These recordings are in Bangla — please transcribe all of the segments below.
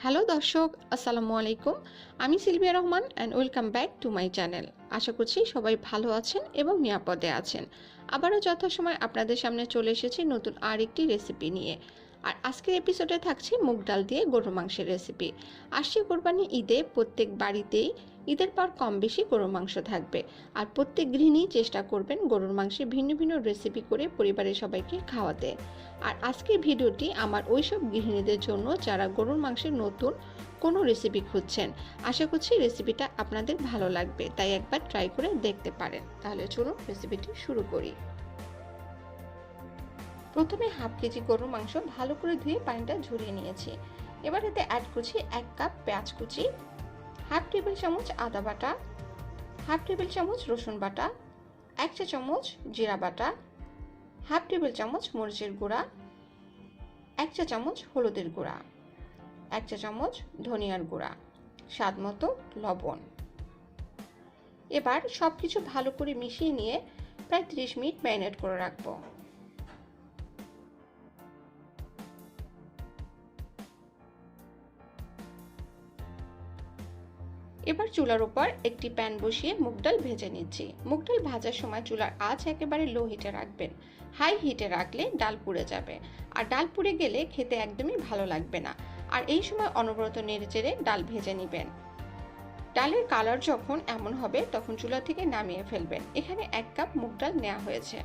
হ্যালো দর্শক, আসসালামু আলাইকুম। আমি Sylvia Rahman and welcome back to my channel. আশা করছি সবাই ভালো আছেন এবং নিরাপদে আছেন। আবারও যথাসময় আপনাদের সামনে চলে এসেছি নতুন আরেকটি রেসিপি নিয়ে। আর আজকের এপিসোডে থাকছে মুগ ডাল দিয়ে গরুর মাংসের রেসিপি। আসছে কোরবানি ঈদে প্রত্যেক বাড়িতেই ঈদের পর কম বেশি গরুর মাংস থাকবে। আর প্রত্যেক গৃহিণী চেষ্টা করবেন গরুর মাংসের ভিন্ন ভিন্ন রেসিপি করে পরিবারের সবাইকে খাওয়াতে। আর আজকের ভিডিওটি আমার ওইসব গৃহিণীদের জন্য যারা গরুর মাংসের নতুন কোনো রেসিপি খুঁজছেন। আশা করছি রেসিপিটা আপনাদের ভালো লাগবে, তাই একবার ট্রাই করে দেখতে পারেন। তাহলে চলুন রেসিপিটি শুরু করি। প্রথমে হাফ কেজি গরুর মাংস ভালো করে ধুয়ে পানিটা ঝরিয়ে নিয়েছি। এবার এতে অ্যাড করছি 1 কাপ পেঁয়াজ কুচি, হাফ টেবিল চামচ আদা বাটা, হাফ টেবিল চামচ রসুন বাটা, 1 চা চামচ জিরা বাটা, হাফ টেবিল চামচ মরিচের গুঁড়া, 1 চা চামচ হলুদের গুঁড়া, 1 চা চামচ ধনিয়ার গুঁড়া, স্বাদ মতো লবণ। এবার সব কিছু ভালো করে মিশিয়ে নিয়ে প্রায় 30 মিনিট ম্যারিনেট করে রাখবো। এবার চুলার উপর একটি প্যান বসিয়ে মুগ ডাল ভেজে নিচ্ছি। মুগ ডাল ভাজার সময় চুলার আঁচ একেবারে লো হিটে রাখবেন। হাই হিটে রাখলে ডাল পুড়ে যাবে, আর ডাল পুড়ে গেলে খেতে একদমই ভালো লাগবে না। আর এই সময় অনবরত নেড়েচেড়ে ডাল ভেজে নেবেন। ডালের কালার যখন এমন হবে তখন চুলা থেকে নামিয়ে ফেলবেন। এখানে 1 কাপ মুগ ডাল নেওয়া হয়েছে।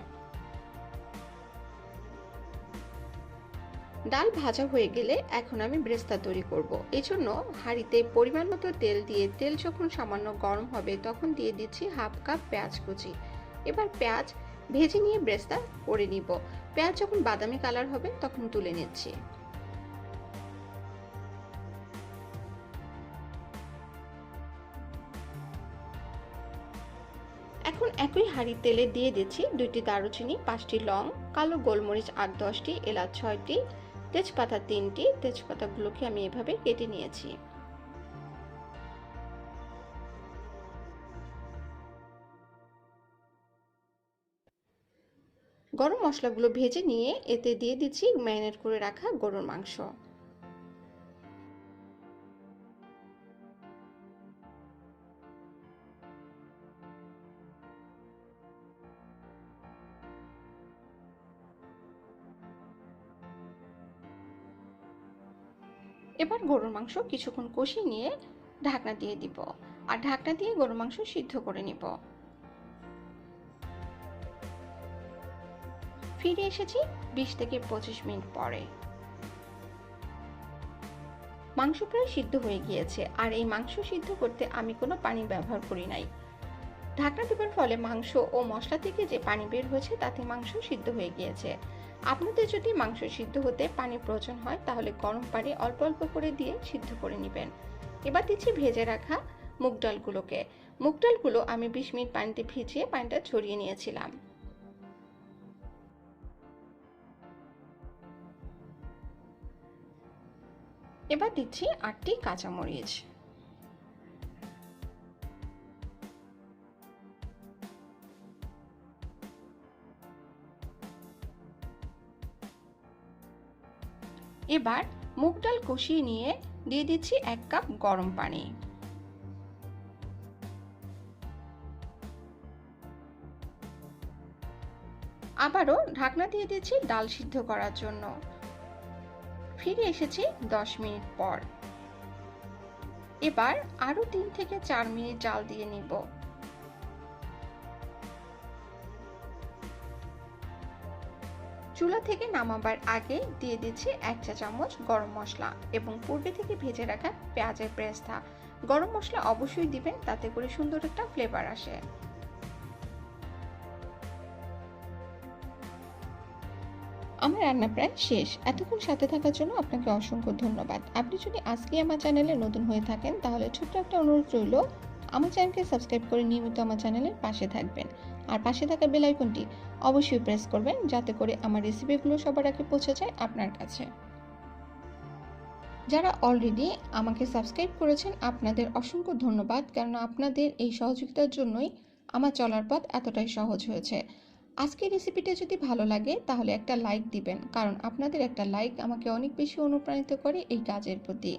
ডাল ভাজা হয়ে গেলে এখন আমি ব্রেস্তা তৈরি করব। এই জন্য হাঁড়িতে পরিমাণ মতো তেল দিয়ে তেল যখন সামান্য গরম হবে তখন দিয়ে দিচ্ছি হাফ কাপ পেঁয়াজ কুচি। এবার পেঁয়াজ ভেজে নিয়ে ব্রেস্তা করে নিব। পেঁয়াজ যখন বাদামি কালার হবে তখন তুলে নিচ্ছি। এখন একই হাঁড়ির তেলে দিয়ে দিচ্ছি 2টি দারুচিনি, 5টি লং, কালো গোলমরিচ 8-10টি, এলাচ 6টি, তেজপাতা 3টি। তেজপাতাগুলোকে আমি এভাবে কেটে নিয়েছি। গরম মশলাগুলো ভেজে নিয়ে এতে দিয়ে দিচ্ছি ম্যারিনেট করে রাখা গরুর মাংস। এবার গরুর মাংস কিছুক্ষণ কষিয়ে নিয়ে ঢাকনা দিয়ে দিব, আর ঢাকনা দিয়ে গরুর মাংস সিদ্ধ করে নিব। ফিরে এসেছি 20 থেকে 25 মিনিট পরে। মাংস প্রায় সিদ্ধ হয়ে গিয়েছে, আর এই মাংস সিদ্ধ করতে আমি কোনো পানি ব্যবহার করি নাই। ঢাকনা দেওয়ার ফলে মাংস ও মশলা থেকে যে পানি বের হয়েছে তাতে মাংস সিদ্ধ হয়ে গিয়েছে। আপনাদের যদি মাংস সিদ্ধ হতে পানি প্রয়োজন হয় তাহলে গরম পানি অল্প অল্প করে দিয়ে সিদ্ধ করে নেবেন। এবার দিচ্ছি ভেজে রাখা মুগ ডালগুলোকে। মুগ ডালগুলো আমি 20 মিনিট পানিতে ভিজিয়ে পানিটা ঝরিয়ে নিয়েছিলাম। এবার দিচ্ছি 8টি কাঁচামরিচ। এবার মুগ ডাল কষিয়ে নিয়ে দিয়ে দিচ্ছি 1 কাপ গরম পানি। আবারও ঢাকনা দিয়ে দিচ্ছি ডাল সিদ্ধ করার জন্য। ফিরে এসেছি 10 মিনিট পর। এবার আরো 3 থেকে 4 মিনিট জাল দিয়ে নিব। চুলা থেকে নামাবার আগে দিয়ে দিচ্ছি 1 চা চামচ গরম মশলা এবং পূর্বে থেকে ভেজে রাখা পেঁয়াজের ব্রেস্তা। গরম মশলা অবশ্যই দিবেন, তাতে করে সুন্দর একটা ফ্লেভার আসে। আমার রান্না প্রায় শেষ। এতক্ষণ সাথে থাকার জন্য আপনাকে অসংখ্য ধন্যবাদ। আপনি যদি আজকে আমার চ্যানেলে নতুন হয়ে থাকেন তাহলে ছোট্ট একটা অনুরোধ রইল, আমার চ্যানেলকে সাবস্ক্রাইব করে নিয়মিত আমার চ্যানেলের পাশে থাকবেন। আর পাশে থাকা বেল আইকনটি অবশ্যই প্রেস করবেন যাতে করে আমার রেসিপিগুলো সবার আগে পৌঁছে যায় আপনার কাছে। যারা অলরেডি আমাকে সাবস্ক্রাইব করেছেন আপনাদের অসংখ্য ধন্যবাদ, কারণ আপনাদের এই সহযোগিতার জন্যই আমার চলার পথ এতটাই সহজ হয়েছে। আজকের রেসিপিটা যদি ভালো লাগে তাহলে একটা লাইক দিবেন, কারণ আপনাদের একটা লাইক আমাকে অনেক বেশি অনুপ্রাণিত করে এই কাজের প্রতি।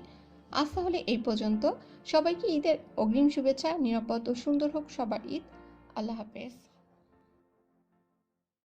আজ তাহলে এই পর্যন্ত। সবাইকে ঈদের অগ্রিম শুভেচ্ছা। নিরাপদ ও সুন্দর হোক সবার ঈদ। আল্লাহ হাফেজ।